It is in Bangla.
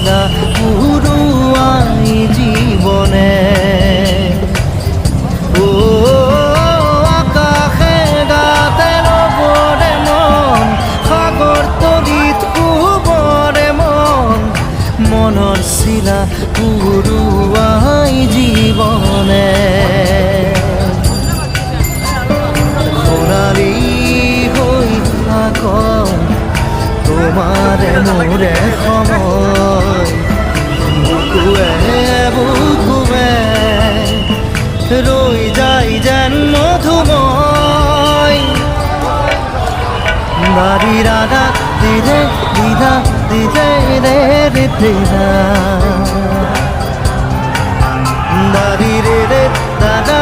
শিলা পুরুয়াই জীবনে ও আকাশে গাতে রবরে মন সাগর তলিত কুবরে মন মনৰ শিলা পুরুয়াই জীবনে সোণালী হৈ থাকক তোমারে মোরে সময় বুকুৱে বুকুৱে রই যাই যেন মধুময় বাড়ি রাধা দিদে দিদা দিদে রে রে দিদা দাদি রে রে দাদা